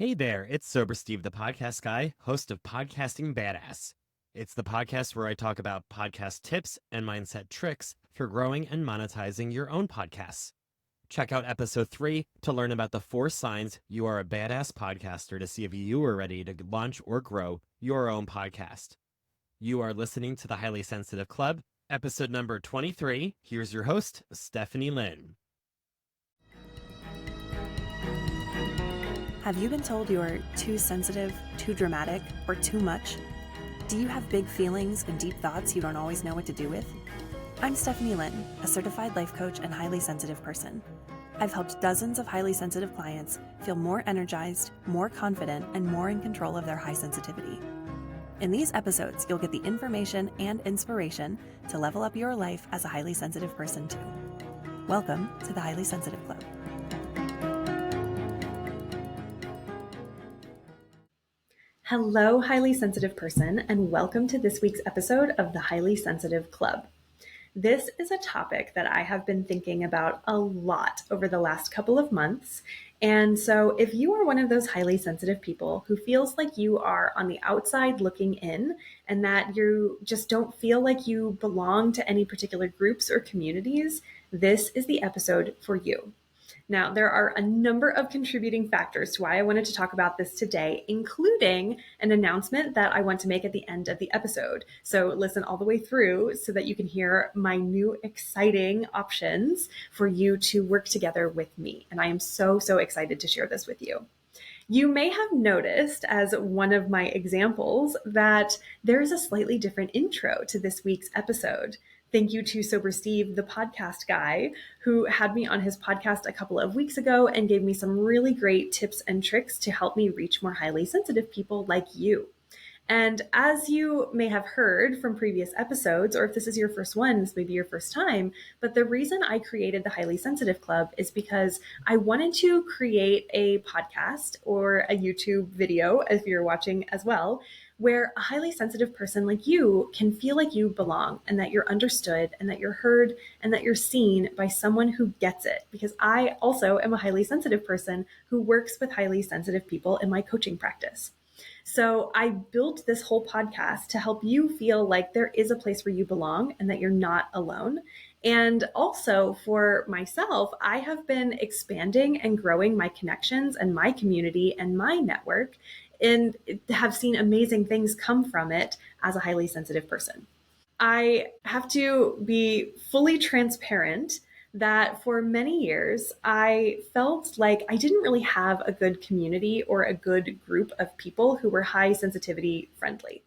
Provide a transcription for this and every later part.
Hey there, it's Sober Steve, the podcast guy, host of Podcasting Badass. It's the podcast where I talk about podcast tips and mindset tricks for growing and monetizing your own podcasts. Check out episode 3 to learn about the 4 signs you are a badass podcaster to see if you are ready to launch or grow your own podcast. You are listening to the Highly Sensitive Club, episode number 23. Here's your host, Stephanie Lynn. Have you been told you're too sensitive, too dramatic, or too much? Do you have big feelings and deep thoughts you don't always know what to do with? I'm Stephanie Lynn, a certified life coach and highly sensitive person. I've helped dozens of highly sensitive clients feel more energized, more confident, and more in control of their high sensitivity. In these episodes, you'll get the information and inspiration to level up your life as a highly sensitive person too. Welcome to the Highly Sensitive Club. Hello, highly sensitive person, and welcome to this week's episode of the Highly Sensitive Club. This is a topic that I have been thinking about a lot over the last couple of months. And so if you are one of those highly sensitive people who feels like you are on the outside looking in and that you just don't feel like you belong to any particular groups or communities, this is the episode for you. Now, there are a number of contributing factors to why I wanted to talk about this today, including an announcement that I want to make at the end of the episode. So listen all the way through so that you can hear my new exciting options for you to work together with me. And I am so excited to share this with you. You may have noticed, as one of my examples, that there's a slightly different intro to this week's episode. Thank you to Sober Steve, the podcast guy, who had me on his podcast a couple of weeks ago and gave me some really great tips and tricks to help me reach more highly sensitive people like you. And as you may have heard from previous episodes, or if this is your first one, this may be your first time, but the reason I created the Highly Sensitive Club is because I wanted to create a podcast or a YouTube video, if you're watching as well, where a highly sensitive person like you can feel like you belong and that you're understood and that you're heard and that you're seen by someone who gets it. Because I also am a highly sensitive person who works with highly sensitive people in my coaching practice. So I built this whole podcast to help you feel like there is a place where you belong and that you're not alone. And also for myself, I have been expanding and growing my connections and my community and my network and have seen amazing things come from it as a highly sensitive person. I have to be fully transparent that for many years, I felt like I didn't really have a good community or a good group of people who were high sensitivity friendly.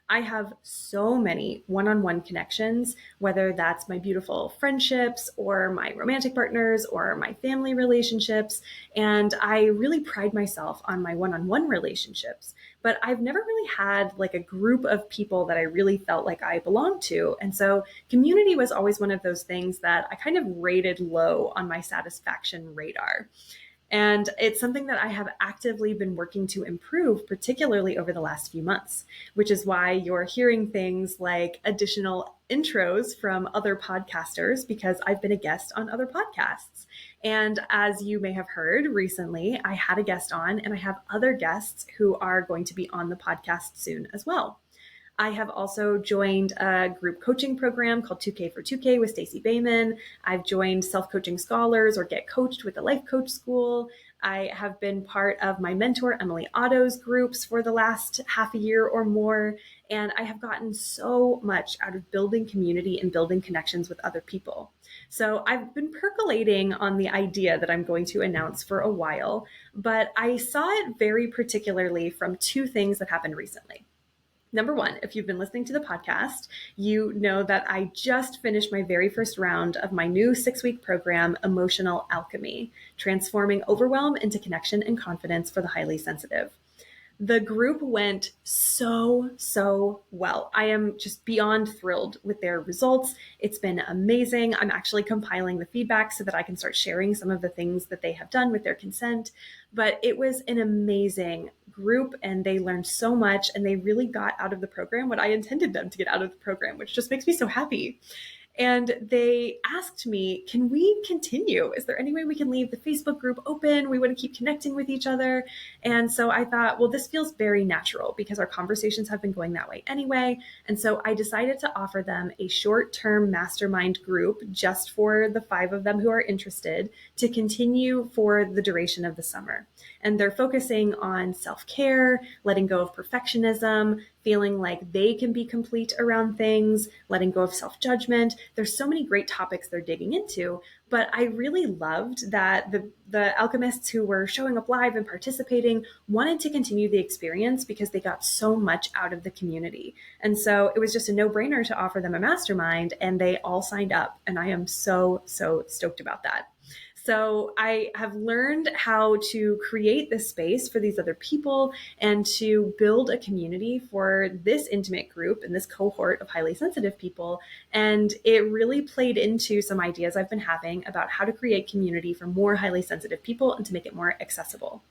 I have so many one-on-one connections, whether that's my beautiful friendships or my romantic partners or my family relationships. And I really pride myself on my one-on-one relationships, but I've never really had like a group of people that I really felt like I belonged to. And so community was always one of those things that I kind of rated low on my satisfaction radar. And it's something that I have actively been working to improve, particularly over the last few months, which is why you're hearing things like additional intros from other podcasters, because I've been a guest on other podcasts. And as you may have heard recently, I had a guest on, and I have other guests who are going to be on the podcast soon as well. I have also joined a group coaching program called 2K for 2K with Stacey Bayman. I've joined Self-Coaching Scholars or Get Coached with the Life Coach School. I have been part of my mentor, Emily Otto's groups for the last half a year or more. And I have gotten so much out of building community and building connections with other people. So I've been percolating on the idea that I'm going to announce for a while, but I saw it very particularly from two things that happened recently. Number one, if you've been listening to the podcast, you know that I just finished my very first round of my new 6-week program, Emotional Alchemy, transforming overwhelm into connection and confidence for the highly sensitive. The group went so well. I am just beyond thrilled with their results. It's been amazing. I'm actually compiling the feedback so that I can start sharing some of the things that they have done with their consent. But it was an amazing group and they learned so much and they really got out of the program what I intended them to get out of the program, which just makes me so happy. And they asked me, can we continue? Is there any way we can leave the Facebook group open? We want to keep connecting with each other. And so I thought, well, this feels very natural because our conversations have been going that way anyway. And so I decided to offer them a short-term mastermind group just for the 5 of them who are interested to continue for the duration of the summer. And they're focusing on self-care, letting go of perfectionism, feeling like they can be complete around things, letting go of self-judgment. There's so many great topics they're digging into, but I really loved that the alchemists who were showing up live and participating wanted to continue the experience because they got so much out of the community. And so it was just a no-brainer to offer them a mastermind, and they all signed up. And I am so stoked about that. So I have learned how to create this space for these other people and to build a community for this intimate group and this cohort of highly sensitive people. And it really played into some ideas I've been having about how to create community for more highly sensitive people and to make it more accessible.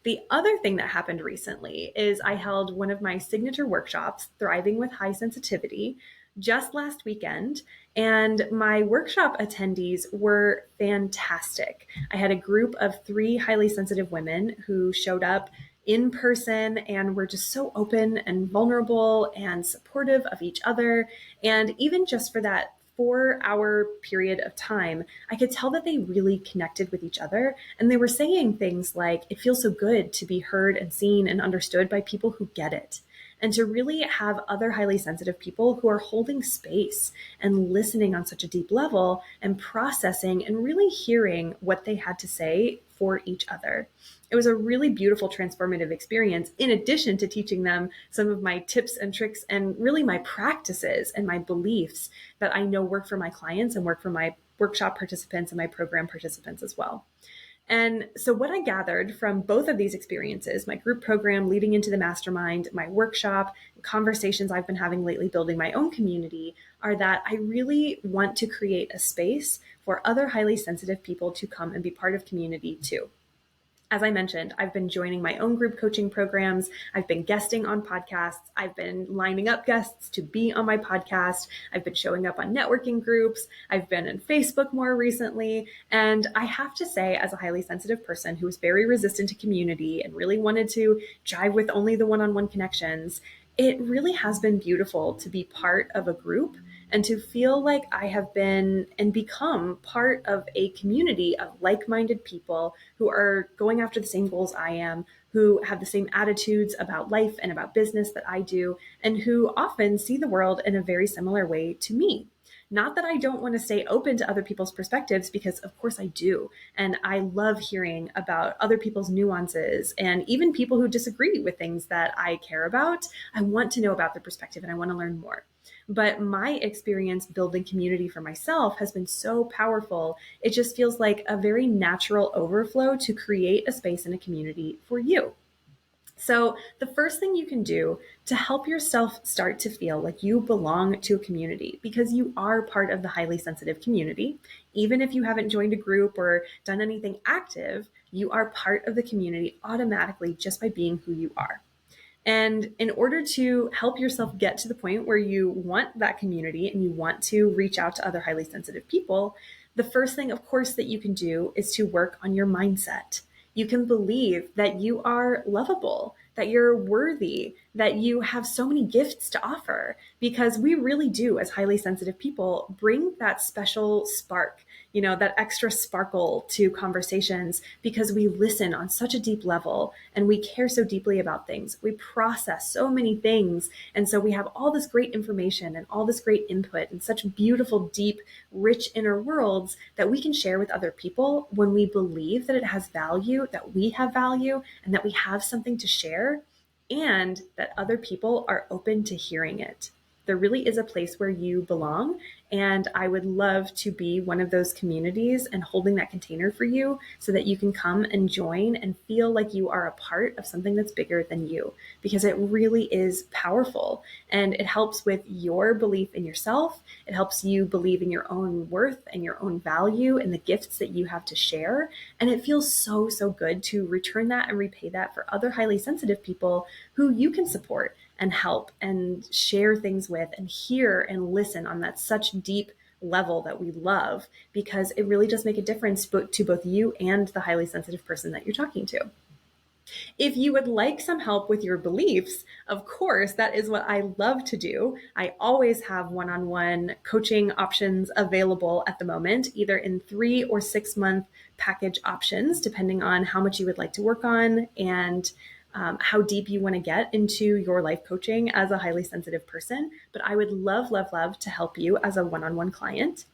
The other thing that happened recently is I held one of my signature workshops, Thriving with High Sensitivity, just last weekend, and my workshop attendees were fantastic. I had a group of 3 highly sensitive women who showed up in person and were just so open and vulnerable and supportive of each other. And even just for that 4-hour period of time, I could tell that they really connected with each other. And they were saying things like, it feels so good to be heard and seen and understood by people who get it. And to really have other highly sensitive people who are holding space and listening on such a deep level and processing and really hearing what they had to say for each other. It was a really beautiful, transformative experience, in addition to teaching them some of my tips and tricks and really my practices and my beliefs that I know work for my clients and work for my workshop participants and my program participants as well. And so what I gathered from both of these experiences, my group program leading into the mastermind, my workshop, conversations I've been having lately building my own community, are that I really want to create a space for other highly sensitive people to come and be part of community too. As I mentioned, I've been joining my own group coaching programs. I've been guesting on podcasts. I've been lining up guests to be on my podcast. I've been showing up on networking groups. I've been in Facebook more recently. And I have to say, as a highly sensitive person who was very resistant to community and really wanted to jive with only the one-on-one connections, it really has been beautiful to be part of a group and to feel like I have been and become part of a community of like-minded people who are going after the same goals I am, who have the same attitudes about life and about business that I do, and who often see the world in a very similar way to me. Not that I don't want to stay open to other people's perspectives, because of course I do. And I love hearing about other people's nuances and even people who disagree with things that I care about. I want to know about their perspective and I want to learn more. But my experience building community for myself has been so powerful. It just feels like a very natural overflow to create a space in a community for you. So the first thing you can do to help yourself start to feel like you belong to a community, because you are part of the highly sensitive community, even if you haven't joined a group or done anything active, you are part of the community automatically just by being who you are. And in order to help yourself get to the point where you want that community and you want to reach out to other highly sensitive people, the first thing, of course, that you can do is to work on your mindset. You can believe that you are lovable, that you're worthy, that you have so many gifts to offer, because we really do, as highly sensitive people, bring that special spark, that extra sparkle to conversations, because we listen on such a deep level and we care so deeply about things. We process so many things. And so we have all this great information and all this great input and such beautiful, deep, rich inner worlds that we can share with other people when we believe that it has value, that we have value, and that we have something to share, and that other people are open to hearing it. There really is a place where you belong. And I would love to be one of those communities and holding that container for you so that you can come and join and feel like you are a part of something that's bigger than you, because it really is powerful. And it helps with your belief in yourself. It helps you believe in your own worth and your own value and the gifts that you have to share. And it feels so, so good to return that and repay that for other highly sensitive people who you can support and help and share things with and hear and listen on that such deep, level that we love, because it really does make a difference to both you and the highly sensitive person that you're talking to. If you would like some help with your beliefs, of course, that is what I love to do. I always have one-on-one coaching options available at the moment, either in 3 or 6 month package options, depending on how much you would like to work on and how deep you want to get into your life coaching as a highly sensitive person. But I would love, love, love to help you as a one-on-one client.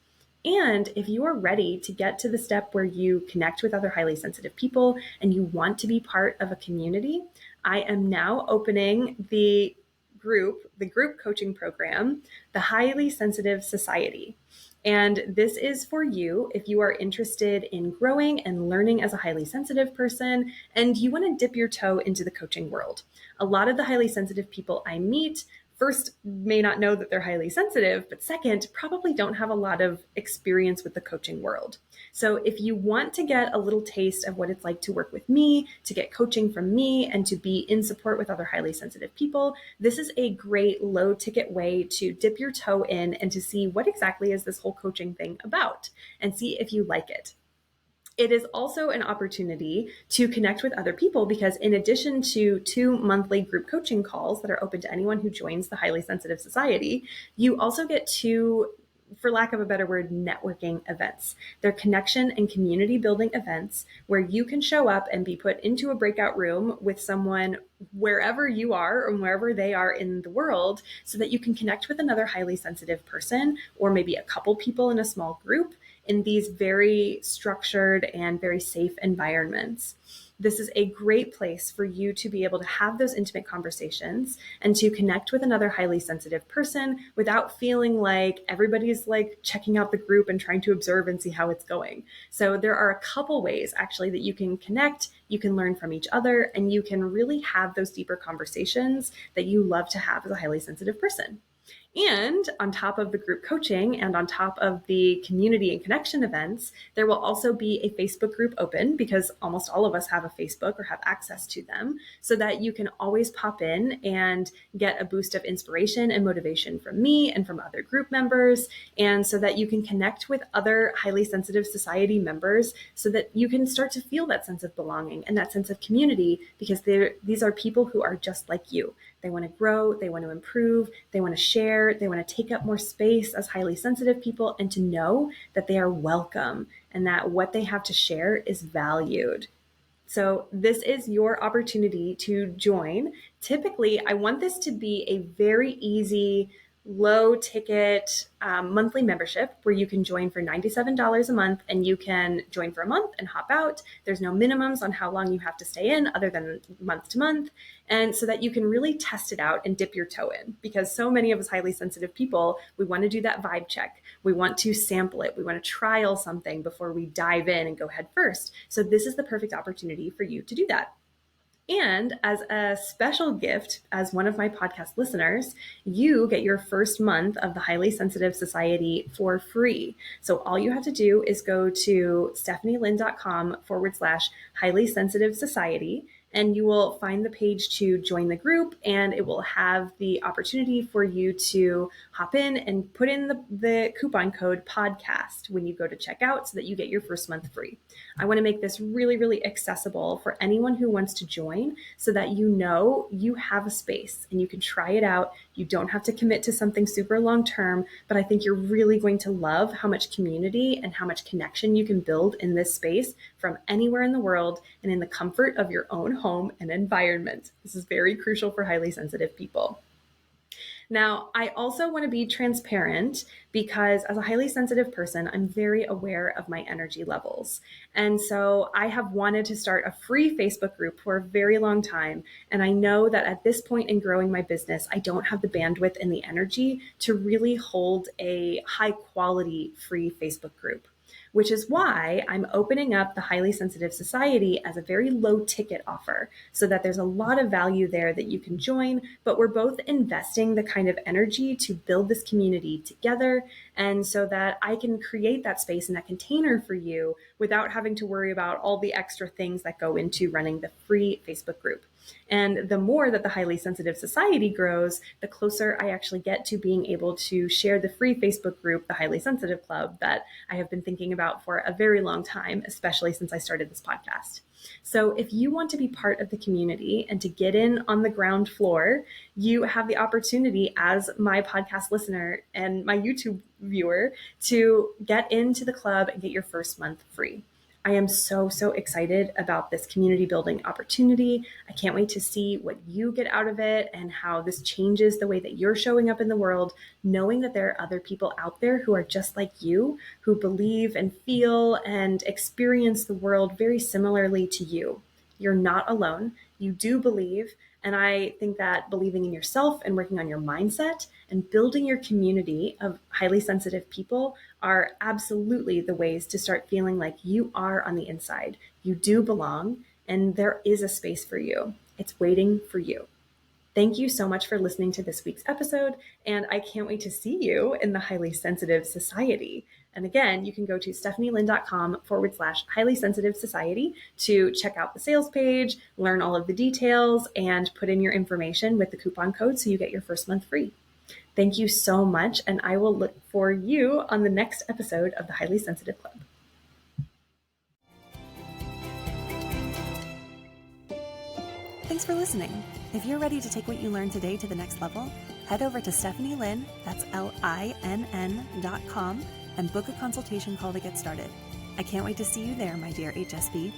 And if you are ready to get to the step where you connect with other highly sensitive people and you want to be part of a community, I am now opening the group coaching program, the Highly Sensitive Society. And this is for you if you are interested in growing and learning as a highly sensitive person and you want to dip your toe into the coaching world. A lot of the highly sensitive people I meet first may not know that they're highly sensitive, but second, probably don't have a lot of experience with the coaching world. So if you want to get a little taste of what it's like to work with me, to get coaching from me, and to be in support with other highly sensitive people, this is a great low ticket way to dip your toe in and to see what exactly is this whole coaching thing about and see if you like it. It is also an opportunity to connect with other people because in addition to 2 monthly group coaching calls that are open to anyone who joins the Highly Sensitive Society, you also get 2, for lack of a better word, networking events. They're connection and community building events where you can show up and be put into a breakout room with someone wherever you are or wherever they are in the world so that you can connect with another highly sensitive person or maybe a couple people in a small group in these very structured and very safe environments. This is a great place for you to be able to have those intimate conversations and to connect with another highly sensitive person without feeling like everybody's like checking out the group and trying to observe and see how it's going. So there are a couple ways actually that you can connect, you can learn from each other, and you can really have those deeper conversations that you love to have as a highly sensitive person. And on top of the group coaching and on top of the community and connection events, there will also be a Facebook group open because almost all of us have a Facebook or have access to them so that you can always pop in and get a boost of inspiration and motivation from me and from other group members. And so that you can connect with other highly sensitive society members so that you can start to feel that sense of belonging and that sense of community because these are people who are just like you. They want to grow, they want to improve, they want to share, they want to take up more space as highly sensitive people and to know that they are welcome and that what they have to share is valued. So this is your opportunity to join. Typically, I want this to be a very easy, low ticket monthly membership where you can join for $97 a month and you can join for a month and hop out. There's no minimums on how long you have to stay in other than month to month. And so that you can really test it out and dip your toe in because so many of us highly sensitive people, we want to do that vibe check. We want to sample it. We want to trial something before we dive in and go head first. So this is the perfect opportunity for you to do that. And as a special gift, as one of my podcast listeners, you get your first month of the Highly Sensitive Society for free. So all you have to do is go to stephanielynn.com/highly sensitive society. And you will find the page to join the group, and it will have the opportunity for you to hop in and put in the coupon code podcast when you go to checkout so that you get your first month free. I want to make this really, really accessible for anyone who wants to join so that you know you have a space and you can try it out. You don't have to commit to something super long term, but I think you're really going to love how much community and how much connection you can build in this space from anywhere in the world and in the comfort of your own home and environment. This is very crucial for highly sensitive people. Now, I also want to be transparent because as a highly sensitive person, I'm very aware of my energy levels. And so I have wanted to start a free Facebook group for a very long time. And I know that at this point in growing my business, I don't have the bandwidth and the energy to really hold a high quality free Facebook group, which is why I'm opening up the Highly Sensitive Society as a very low ticket offer so that there's a lot of value there that you can join, but we're both investing the kind of energy to build this community together And so that I can create that space and that container for you without having to worry about all the extra things that go into running the free Facebook group. And the more that the Highly Sensitive Society grows, the closer I actually get to being able to share the free Facebook group, the Highly Sensitive Club, that I have been thinking about for a very long time, especially since I started this podcast. So if you want to be part of the community and to get in on the ground floor, you have the opportunity as my podcast listener and my YouTube viewer to get into the club and get your first month free. I am so excited about this community building opportunity. I can't wait to see what you get out of it and how this changes the way that you're showing up in the world, knowing that there are other people out there who are just like you, who believe and feel and experience the world very similarly to you. You're not alone. You do believe. And I think that believing in yourself and working on your mindset and building your community of highly sensitive people are absolutely the ways to start feeling like you are on the inside. You do belong, and there is a space for you. It's waiting for you. Thank you so much for listening to this week's episode, and I can't wait to see you in the Highly Sensitive Society. And again, you can go to stephanielynn.com/highly sensitive society to check out the sales page, learn all of the details, and put in your information with the coupon code so you get your first month free. Thank you so much, and I will look for you on the next episode of the Highly Sensitive Club. Thanks for listening. If you're ready to take what you learned today to the next level, head over to Stephanie Lynn, that's LINN.com, and book a consultation call to get started. I can't wait to see you there, my dear HSP.